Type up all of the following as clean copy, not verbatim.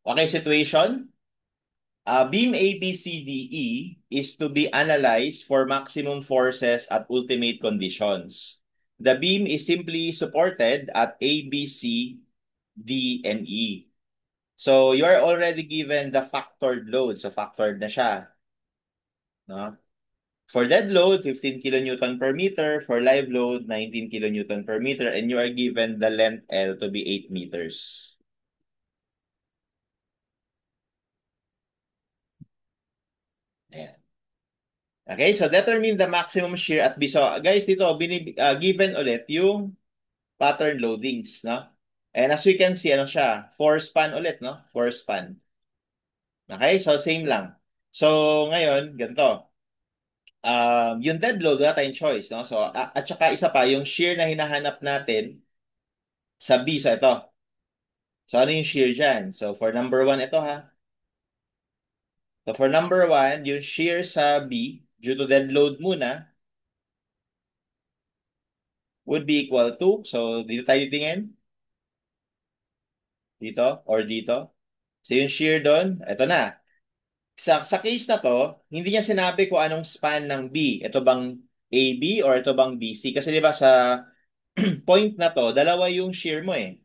Okay, situation. Beam ABCDE is to be analyzed for maximum forces at ultimate conditions. The beam is simply supported at A, B, C, D, and E. So you are already given the factored load. So factored na siya. No? For dead load, 15 kilonewton per meter. For live load, 19 kilonewton per meter. And you are given the length L to be 8 meters. Ayan. Okay, so determine the maximum shear at B. So guys, dito, given ulit yung pattern loadings, no? And as we can see, ano siya? 4 span ulit, no? 4 span. Okay, so same lang. So ngayon, ganito. Yung dead load, wala tayong choice, no? So, at saka isa pa, yung shear na hinahanap natin sa B, so ito. So, ano yung shear dyan? So, for number 1, ito ha. So, for number 1, yung shear sa B, due to dead load muna, would be equal to, so, dito tayo tingin, dito, or dito. So, yung shear doon, ito na. Sa case na to, hindi niya sinabi kung anong span ng B. Ito bang AB or ito bang BC? Kasi di ba sa point na to, dalawa yung shear mo eh.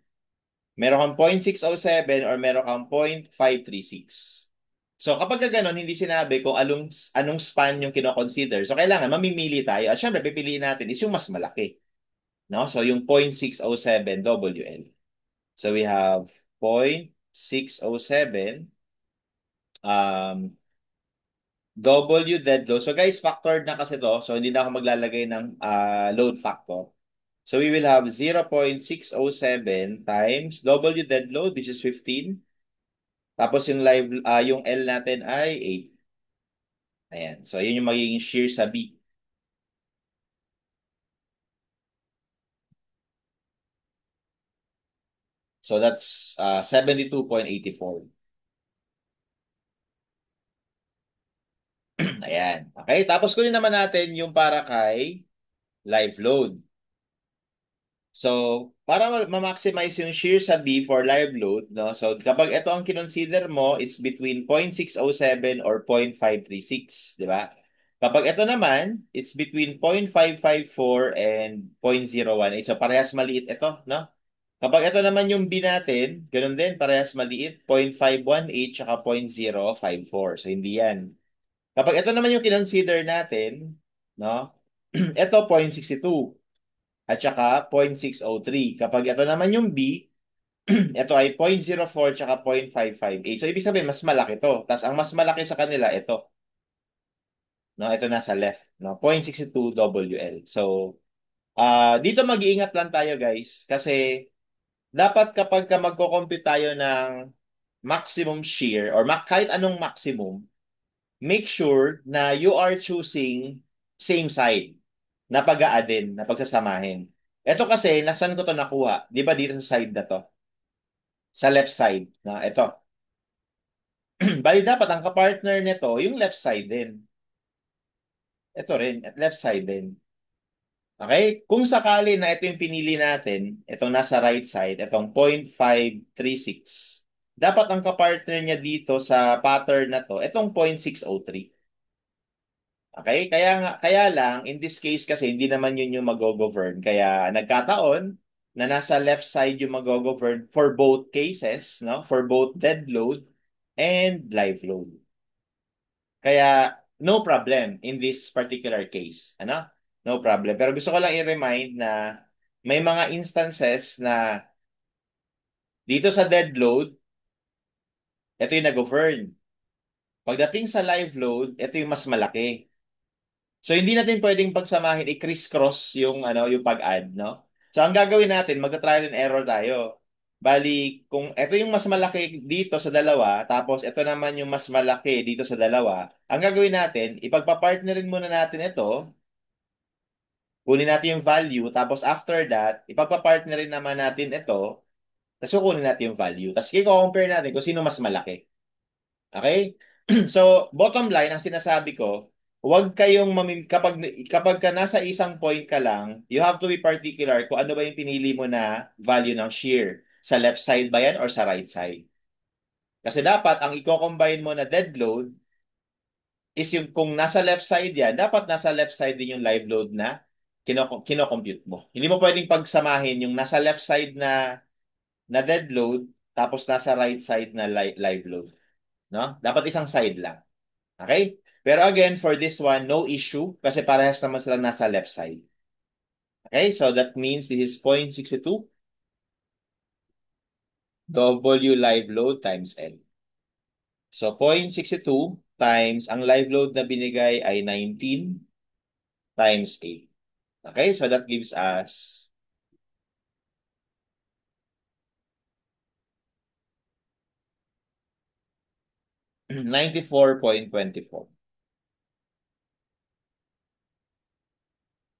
Meron kang 0.607 or meron kang 0.536. So kapag ganon, hindi sinabi kung anong span yung kino-consider. So kailangan mamimili tayo. At syempre, pipiliin natin is yung mas malaki. No? So yung 0.607 WL. So we have 0.607 um, W dead load. So guys, factored na kasi to. So hindi na ako maglalagay ng load factor. So we will have 0.607 times W dead load, which is 15. Tapos yung L natin ay 8. Ayan. So yun yung magiging shear sa B. So that's 72.84. Ayan. Okay. Tapos kunin naman natin yung para kay live load. So, para ma-maximize yung shear sa B for live load, no? So, kapag ito ang kinonsider mo, it's between 0.607 or 0.536, di ba? Kapag ito naman, it's between 0.554 and 0.018. So, parehas maliit ito, no? Kapag ito naman yung B natin, ganun din, parehas maliit, 0.518 tsaka 0.054. So, hindi yan. Kapag ito naman yung kinonsider natin, no? Ito, 0.62 at saka 0.603. Kapag ito naman yung B, ito ay 0.04 tsaka 0.558. So, ibig sabihin, mas malaki to. Tapos, ang mas malaki sa kanila, ito. No? Ito nasa left. No? 0.62 WL. So, dito mag-iingat lang tayo, guys. Kasi, dapat kapag ka magko-compute tayo ng maximum shear or kahit anong maximum, make sure na you are choosing same side na pag-a-addin, na pagsasamahin. Ito kasi, nasan ko to nakuha? Di ba dito sa side na to? Sa left side. Na ito. Bali dapat ang kapartner nito, yung left side din. Ito rin, at left side din. Okay? Kung sakali na ito yung pinili natin, itong nasa right side, itong 0.536, dapat ang kapartner niya dito sa pattern na to, itong 0.603. Okay? Kaya lang, in this case kasi, hindi naman yun yung mag-govern. Kaya nagkataon na nasa left side yung mag-govern for both cases, no? For both dead load and live load. Kaya, no problem in this particular case. Ano? No problem. Pero gusto ko lang i-remind na may mga instances na dito sa dead load, ito yung nag-govern. Pagdating sa live load, ito yung mas malaki. So hindi natin pwedeng pagsamahin i-criss-cross yung yung pag-add, no? So ang gagawin natin, magta-trial and error tayo. Bali, kung ito yung mas malaki dito sa dalawa, tapos ito naman yung mas malaki dito sa dalawa, ang gagawin natin, ipagpa-partnerin muna natin ito, kunin natin yung value, tapos after that, ipagpa-partnerin naman natin ito, tapos kukunin natin yung value. Tapos i-compare natin kung sino mas malaki. Okay? So, bottom line, ang sinasabi ko, huwag kayong kapag ka nasa isang point ka lang, you have to be particular kung ano ba yung pinili mo na value ng shear. Sa left side ba yan or sa right side? Kasi dapat ang i-combine mo na dead load is yung kung nasa left side yan, dapat nasa left side din yung live load na kino-compute mo. Hindi mo pwedeng pagsamahin yung nasa left side na dead load tapos nasa right side na live load, no? Dapat isang side lang. Okay? Pero again, for this one, no issue kasi parehas naman silang nasa left side. Okay? So that means this is 0.62 W live load times L. So 0.62 times ang live load na binigay ay 19 times 8. Okay? So that gives us 94.24.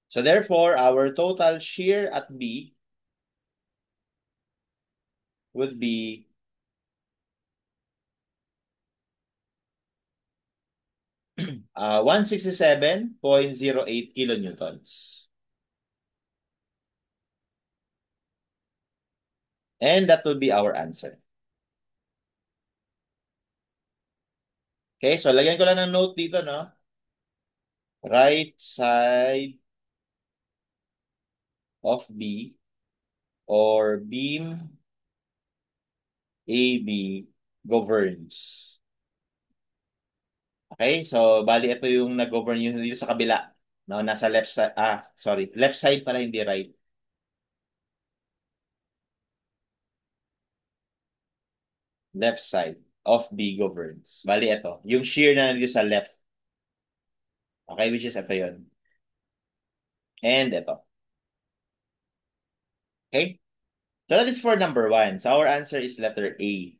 So therefore, our total shear at B would be 167.08 kilonewtons. And that would be our answer. Okay, so lagyan ko lang ng note dito, no? Right side of B or beam AB governs. Okay, so bali ito yung nag-govern yun dito sa kabila. No, nasa left side, sorry, left side pala, hindi right. Left side of B governs. Bali ito, yung shear na nandito sa left. Okay, which is ito yun. And ito. Okay? So that is for number one. So our answer is letter A.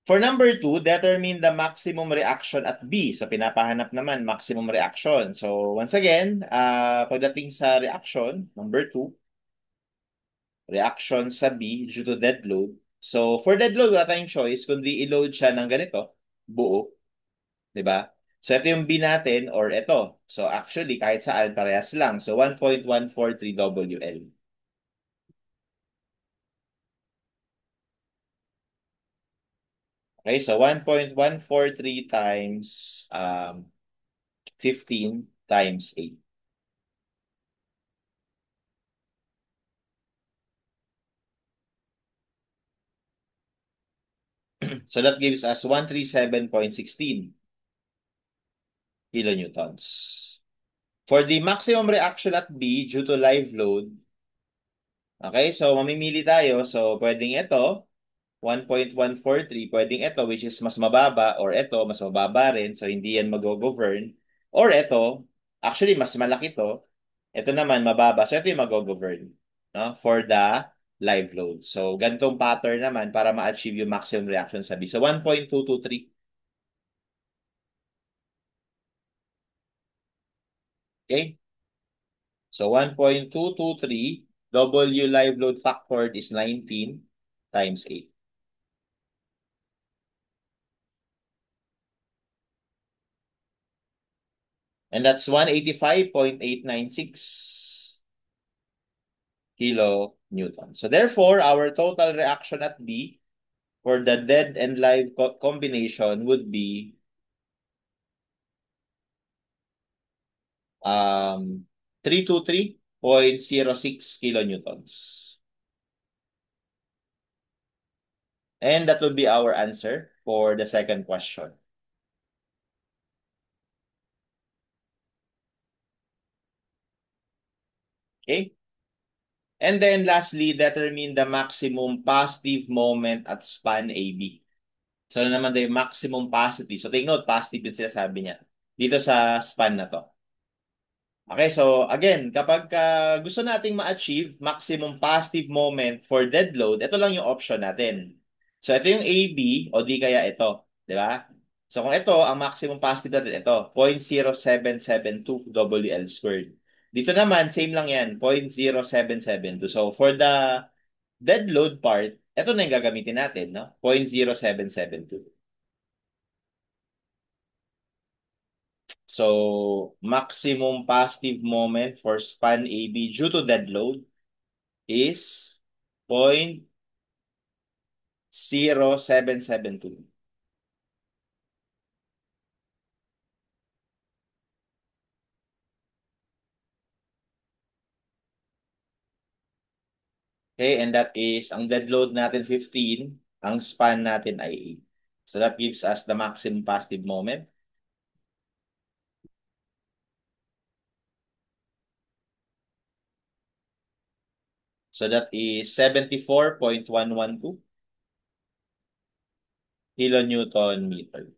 For number two, determine the maximum reaction at B. So pinapahanap naman maximum reaction. So once again, pagdating sa reaction, number two, reaction sa B due to dead load. So for dead load, wala tayong choice kundi i-load siya ng ganito, buo. 'Di ba? So ito yung B natin or ito. So actually kahit saan parehas lang. So 1.143 WL. Okay, so 1.143 times 15 times 8. So that gives us 137.16 kilonewtons. For the maximum reaction at B due to live load, okay, so mamimili tayo. So pwedeng ito, 1.143, pwedeng ito which is mas mababa or ito mas mababa rin. So hindi yan mag-govern. Or ito, actually mas malaki to. Ito naman mababa. So ito yung mag-govern, no? For the live load. So ganitong pattern naman para ma-achieve yung maximum reaction sa B. So 1.223. Okay? So 1.223 W live load factored is 19 times 8. And that's 185.896 kilonewton. So therefore, our total reaction at B for the dead and live combination would be 323.06 kilonewtons. And that would be our answer for the second question. Okay? And then lastly, determine the maximum positive moment at span AB. So ano naman daw yung maximum positive. So take note, positive yung sinasabi niya. Dito sa span na to. Okay, so again, kapag gusto nating ma-achieve maximum positive moment for dead load, ito lang yung option natin. So ito yung AB o di kaya ito, di ba? So kung ito, ang maximum positive natin, ito, 0.0772 WL squared. Dito naman, same lang yan, 0.0772. So for the dead load part, ito na yung gagamitin natin, no? 0.0772. So, maximum positive moment for span AB due to dead load is 0.0772. Okay, and that is, ang dead load natin 15, ang span natin ay 8. So that gives us the maximum positive moment. So that is 74.112 kilonewton meter.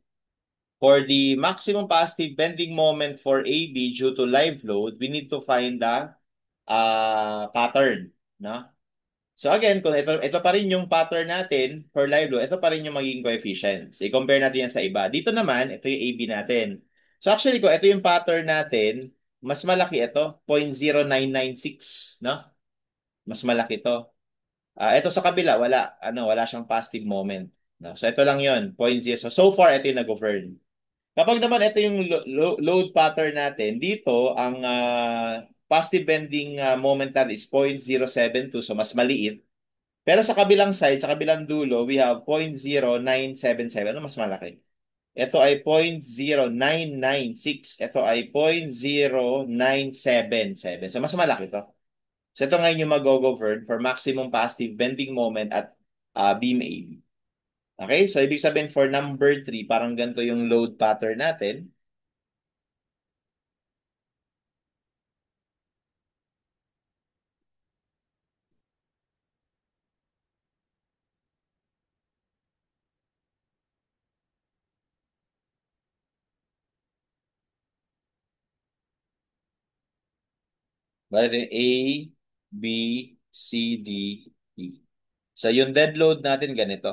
For the maximum positive bending moment for AB due to live load, we need to find the pattern, no? So again, kung ito pa rin yung pattern natin for live load, ito pa rin yung magiging coefficients. I-compare natin yan sa iba. Dito naman, ito yung AB natin. So actually, kung ito yung pattern natin, mas malaki ito, 0.0996, no? Mas malaki to. Ito sa kabila, wala siyang positive moment. No? So ito lang yun, 0.0. So far, ito yung nag-govern. Kapag naman ito yung load pattern natin, dito ang positive bending moment natin is 0.072, so mas maliit. Pero sa kabilang side, sa kabilang dulo, we have 0.0977. Ano mas malaki? Ito ay 0.0996. Ito ay 0.0977. So mas malaki to. So ito ngayon yung mag-govern for maximum positive bending moment at beam AB. Okay? So ibig sabihin for number 3, parang ganito yung load pattern natin. Bale, A, B, C, D, E. So yung dead load natin ganito.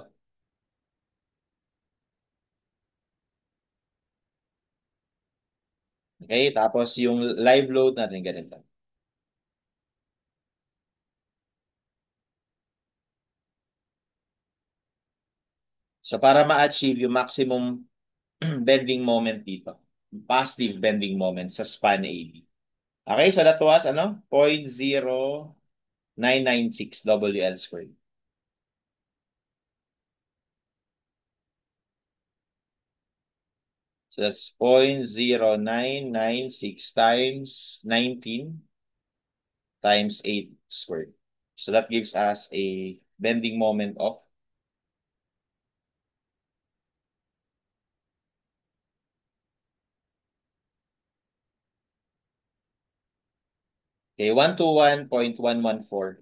Okay? Tapos yung live load natin ganito. So para ma-achieve yung maximum bending moment dito, positive bending moment sa span AB. Okay, so that was 0.0996 WL squared. So that's 0.0996 times 19 times 8 squared. So that gives us a bending moment of 121.114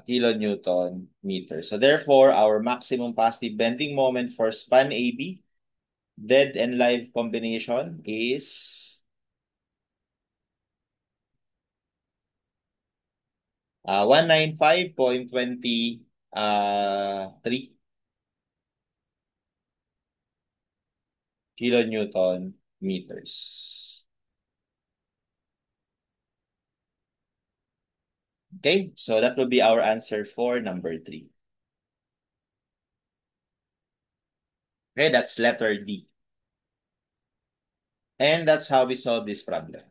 kilonewton meter. So therefore, our maximum positive bending moment for span AB, dead and live combination, is 195.23 kilonewton meters. Okay, so that will be our answer for number 3. Okay, that's letter D. And that's how we solve this problem.